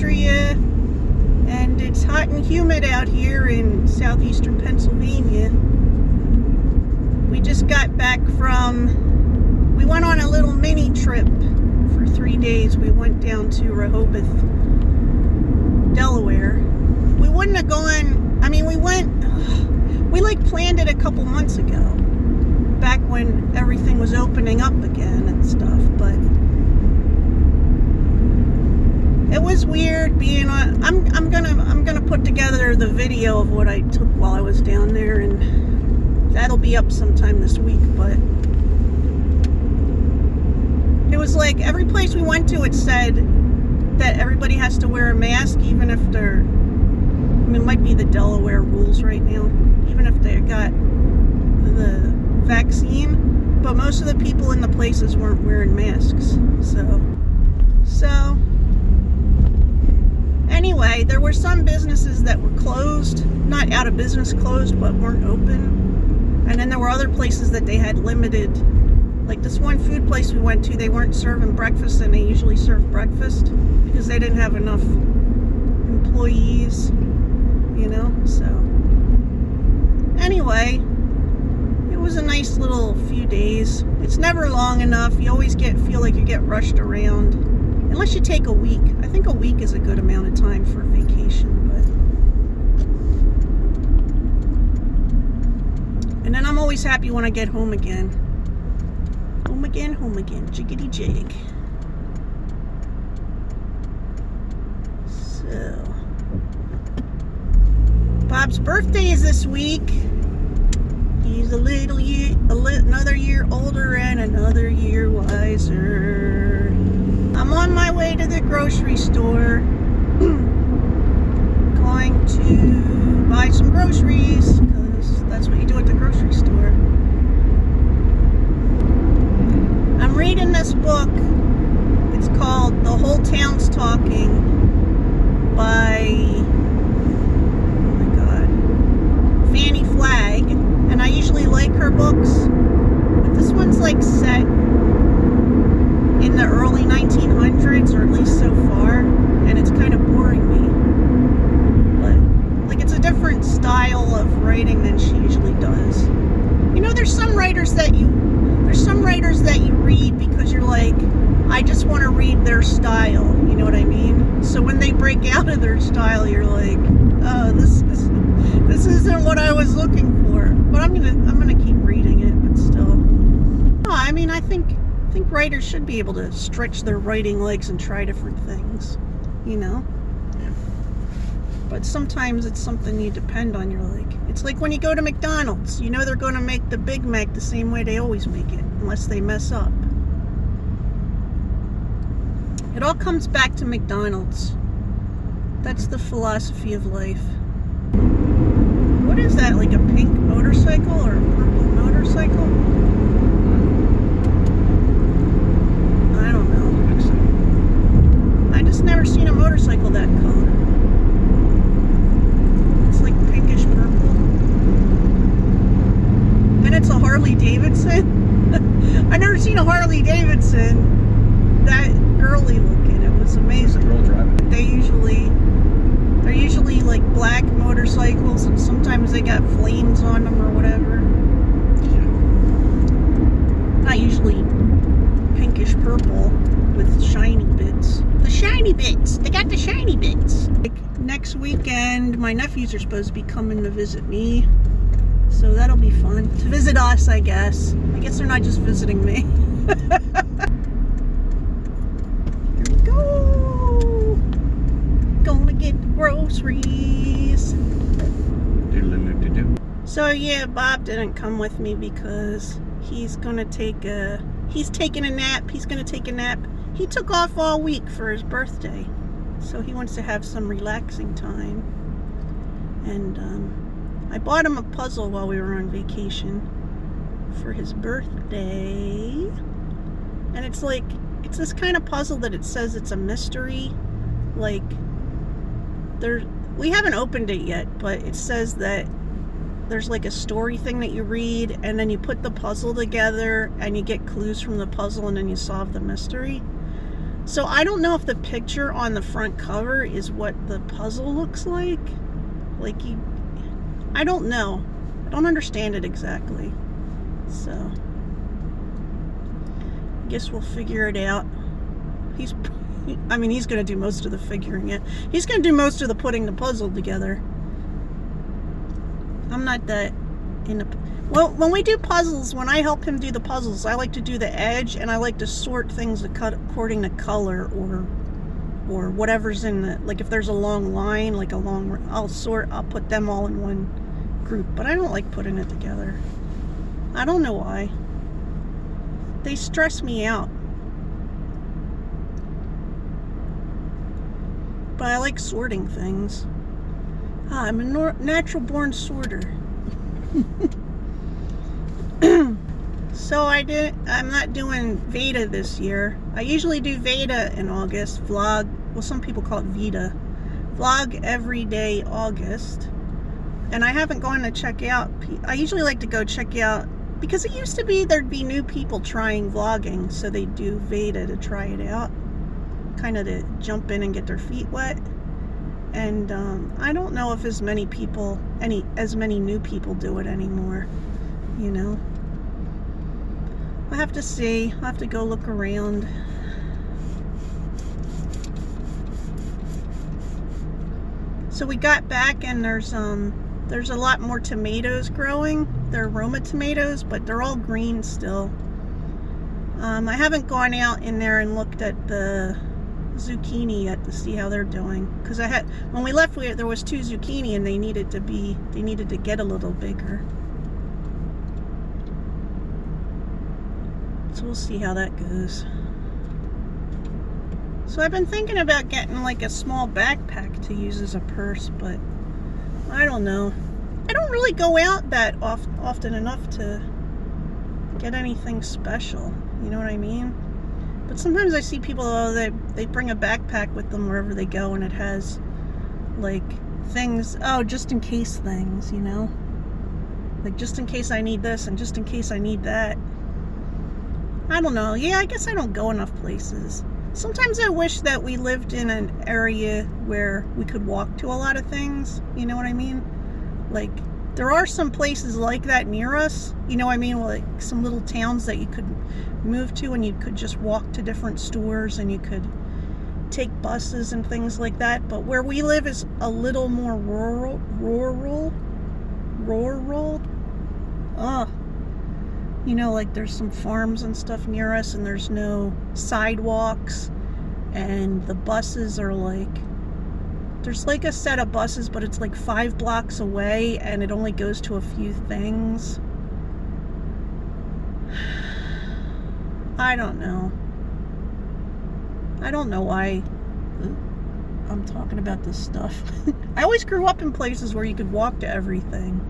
Andrea, and it's hot and humid out here in southeastern Pennsylvania. We just got back we went on a little mini trip for 3 days. We went down to Rehoboth, Delaware. We wouldn't have gone, I mean, we planned it a couple months ago, back when everything was opening up again and stuff, but it was weird being on. I'm gonna put together the video of what I took while I was down there, and that'll be up sometime this week. But it was like every place we went to, it said that everybody has to wear a mask, even if they're. I mean, it might be the Delaware rules right now, even if they got the vaccine. But most of the people in the places weren't wearing masks. So. Anyway, there were some businesses that were closed, not out of business closed, but weren't open. And then there were other places that they had limited, like this one food place we went to, they weren't serving breakfast, and they usually serve breakfast because they didn't have enough employees, you know, so. Anyway, it was a nice little few days. It's never long enough. You always feel like you get rushed around. Unless you take a week. I think a week is a good amount of time for a vacation, but. And then I'm always happy when I get home again. Home again, jiggity jig. So. Bob's birthday is this week. He's another year older and another year wiser. I'm on my way to the grocery store. Going to buy some groceries, because that's what you do at the grocery store. I'm reading this book. It's called The Whole Town's Talking by, oh my God, Fannie Flagg. And I usually like her books, but this one's like set in the early 1900s, or at least so far, and it's kind of boring me. But like, it's a different style of writing than she usually does. You know, there's some writers that you read because you're like, I just want to read their style. You know what I mean? So when they break out of their style, you're like, oh, this isn't what I was looking for. But I'm gonna keep reading it, but still. No, I mean, I think writers should be able to stretch their writing legs and try different things, you know? Yeah. But sometimes it's something you depend on. You're like, it's like when you go to McDonald's, you know they're going to make the Big Mac the same way they always make it, unless they mess up. It all comes back to McDonald's. That's the philosophy of life. What is that, like a pink motorcycle or a purple motorcycle? I don't know. I just never seen a motorcycle that color. It's like pinkish purple. And it's a Harley Davidson. I never seen a Harley Davidson that girly looking. It was amazing. Girl driving. They're usually like black motorcycles, and sometimes they got flames on them or whatever. Yeah. Not usually pinkish purple with shiny bits. The shiny bits! They got the shiny bits! Like, next weekend, my nephews are supposed to be coming to visit me. So that'll be fun. To visit us, I guess. I guess they're not just visiting me. Here we go! Gonna get the groceries. So yeah, Bob didn't come with me because he's taking a nap. He's gonna take a nap. He took off all week for his birthday, so he wants to have some relaxing time. And I bought him a puzzle while we were on vacation for his birthday, and it's this kind of puzzle that it says it's a mystery. Like, we haven't opened it yet, but it says that there's like a story thing that you read, and then you put the puzzle together and you get clues from the puzzle, and then you solve the mystery. So I don't know if the picture on the front cover is what the puzzle looks like. Like I don't know. I don't understand it exactly. So I guess we'll figure it out. He's going to do most of the figuring it. He's going to do most of the putting the puzzle together. I'm not that well, when we do puzzles, when I help him do the puzzles, I like to do the edge, and I like to sort things according to color or whatever's in the, like if there's a long line, like I'll put them all in one group, but I don't like putting it together. I don't know why. They stress me out. But I like sorting things. I'm a natural born sorter. So I'm not doing Veda this year. I usually do Veda in August. Vlog, well, some people call it Veda. Vlog every day August. And I haven't gone to check out. I usually like to go check out, because it used to be there'd be new people trying vlogging, so they do Veda to try it out, kind of to jump in and get their feet wet. And I don't know if as many new people do it anymore, you know. I'll have to see. I'll have to go look around. So we got back, and there's a lot more tomatoes growing. They're Roma tomatoes, but they're all green still. I haven't gone out in there and looked at the zucchini yet to see how they're doing, because when we left, there was 2 zucchini, and they needed to get a little bigger. So we'll see how that goes. So I've been thinking about getting like a small backpack to use as a purse, but I don't know. I don't really go out that often enough to get anything special. You know what I mean? But sometimes I see people, they bring a backpack with them wherever they go, and it has like things, just in case things, you know? Like just in case I need this, and just in case I need that. I don't know. Yeah, I guess I don't go enough places. Sometimes I wish that we lived in an area where we could walk to a lot of things. You know what I mean? Like, there are some places like that near us. You know what I mean? Like some little towns that you could move to, and you could just walk to different stores, and you could take buses and things like that. But where we live is a little more rural. You know, like there's some farms and stuff near us, and there's no sidewalks, and the buses are like, there's like a set of buses, but it's like 5 blocks away, and it only goes to a few things. I don't know. I don't know why I'm talking about this stuff. I always grew up in places where you could walk to everything.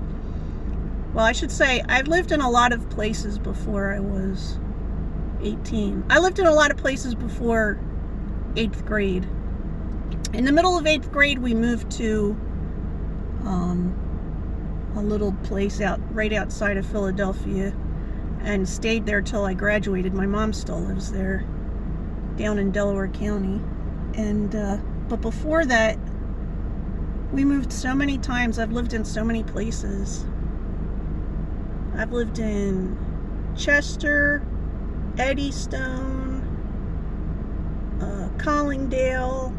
Well, I should say, I've lived in a lot of places before I was 18. I lived in a lot of places before 8th grade. In the middle of 8th grade, we moved to a little place right outside of Philadelphia, and stayed there till I graduated. My mom still lives there, down in Delaware County. And but before that, we moved so many times. I've lived in so many places. I've lived in Chester, Eddystone, Collingdale.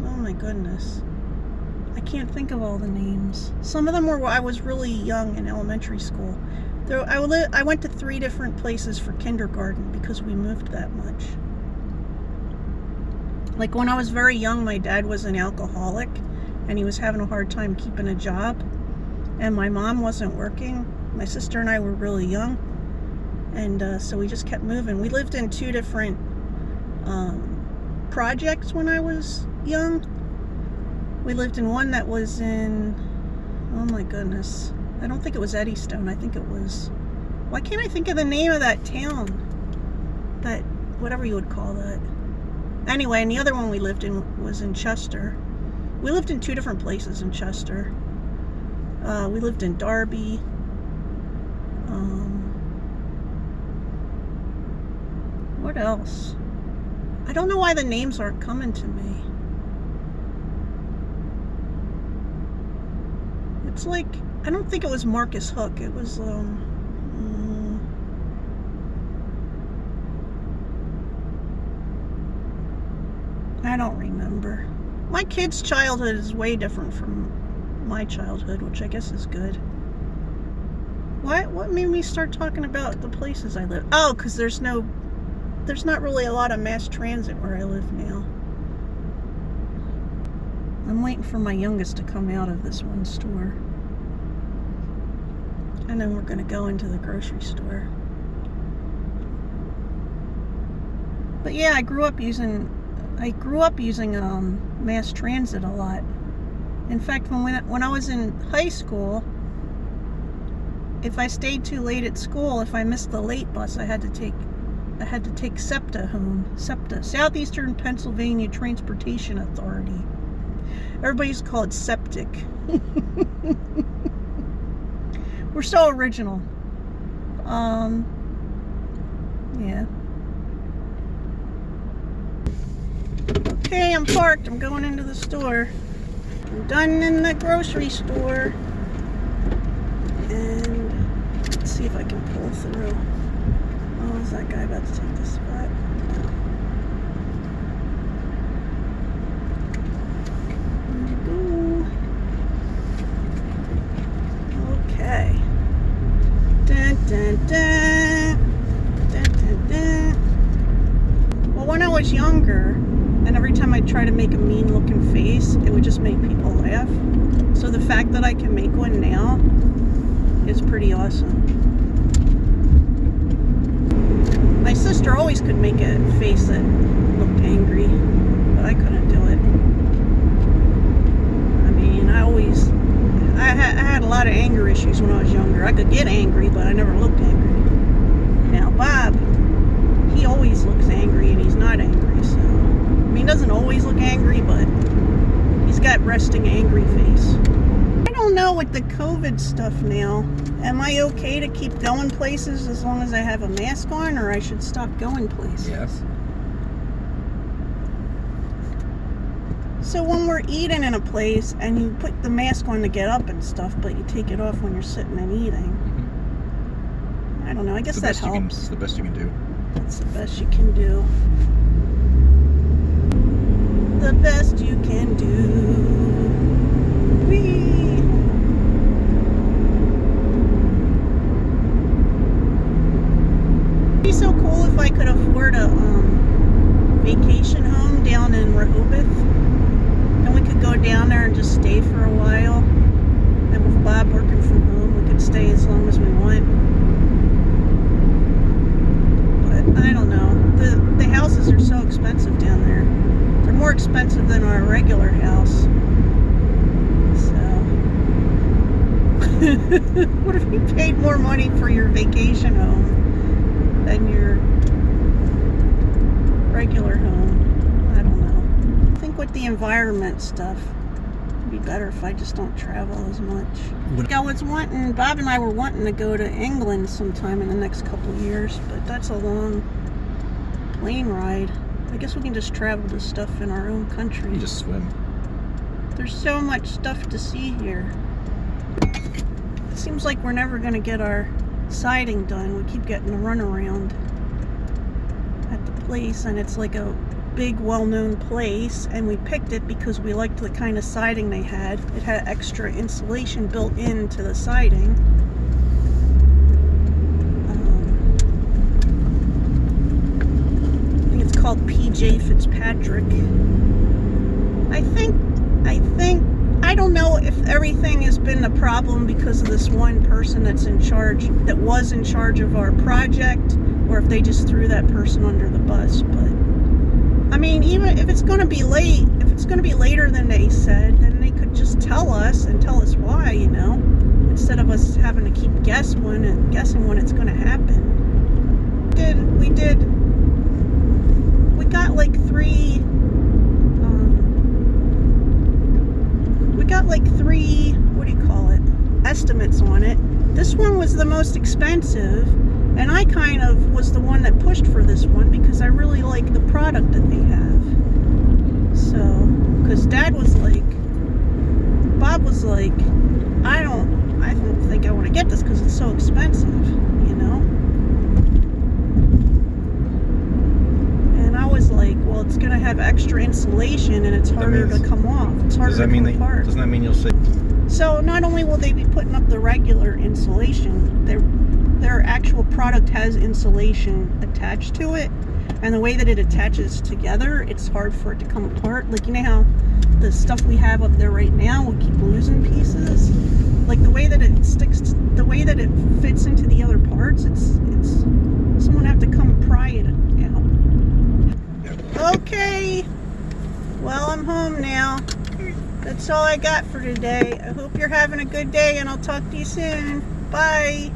Oh my goodness. I can't think of all the names. Some of them were I was really young in elementary school. I went to 3 different places for kindergarten because we moved that much. Like when I was very young, my dad was an alcoholic, and he was having a hard time keeping a job, and my mom wasn't working. My sister and I were really young, and so we just kept moving. We lived in 2 different projects when I was young. We lived in one that was in, oh my goodness, I don't think it was Eddystone. I think it was, why can't I think of the name of that town? That, whatever you would call that. Anyway, and the other one we lived in was in Chester. We lived in 2 different places in Chester. We lived in Darby. What else? I don't know why the names aren't coming to me. It's like, I don't think it was Marcus Hook. It was, I don't remember. My kid's childhood is way different from my childhood, which I guess is good. What made me start talking about the places I live? Oh, because there's not really a lot of mass transit where I live now. I'm waiting for my youngest to come out of this one store. And then we're going to go into the grocery store. But yeah, I grew up using mass transit a lot. In fact, when I was in high school, if I stayed too late at school, if I missed the late bus, I had to take SEPTA home. SEPTA, Southeastern Pennsylvania Transportation Authority. Everybody used to call it septic. We're so original. Yeah. Okay, I'm parked. I'm going into the store. I'm done in the grocery store. And let's see if I can pull through. Oh, is that guy about to take this spot? There we go. Okay. Dun, dun, dun. Dun, dun, dun. Well, when I was younger, and every time I try to make a mean looking face, it would just make people laugh. So the fact that I can make one now is pretty awesome. My sister always could make a face that looked angry, but I couldn't do it. I mean, I had a lot of anger issues when I was younger. I could get angry, but I never looked angry. Now, Bob, he always looks angry, and he's not angry, so... I mean, he doesn't always look angry, but he's got resting angry face. I don't know with the COVID stuff now. Am I okay to keep going places as long as I have a mask on, or I should stop going places? Yes. So when we're eating in a place and you put the mask on to get up and stuff, but you take it off when you're sitting and eating. Mm-hmm. I don't know. I guess that helps. It's the best you can do. That's the best you can do. The best you can do. Whee! It'd be so cool if I could afford a vacation home down in Rehoboth, and we could go down there and just stay for a while. And with Bob working from home, we could stay as long as we want. But I don't know. The houses are so expensive down there. They're more expensive than our regular house. So, what if you paid more money for your vacation home than your regular home? I don't know. I think with the environment stuff, it'd be better if I just don't travel as much. Bob and I were wanting to go to England sometime in the next couple of years, but that's a long plane ride. I guess we can just travel to stuff in our own country. You just swim. There's so much stuff to see here. It seems like we're never going to get our siding done. We keep getting the runaround at the place, and it's like a big, well-known place, and we picked it because we liked the kind of siding they had. It had extra insulation built into the siding. Called PJ Fitzpatrick. I don't know if everything has been a problem because of this one person that was in charge of our project, or if they just threw that person under the bus. But I mean, even if it's going to be late, if it's going to be later than they said, then they could just tell us and tell us why, you know, instead of us having to keep guessing when it's going to happen. We got like three, what do you call it, estimates on it. This one was the most expensive, And I kind of was the one that pushed for this one because I really like the product that they have. So, because Dad was like, Bob was like, I don't think I want to get this because it's so expensive, you know? And I was like, well, it's going to have extra insulation and it's harder to come off. It's harder to come apart. Doesn't that mean you'll save? So not only will they be putting up the regular insulation, their actual product has insulation attached to it. And the way that it attaches together, it's hard for it to come apart. Like, you know how the stuff we have up there right now will keep losing pieces? Like the way that it sticks, the way that it fits into the other parts, it's someone have to come pry it out. Okay, well, I'm home now. That's all I got for today. I hope you're having a good day, and I'll talk to you soon. Bye.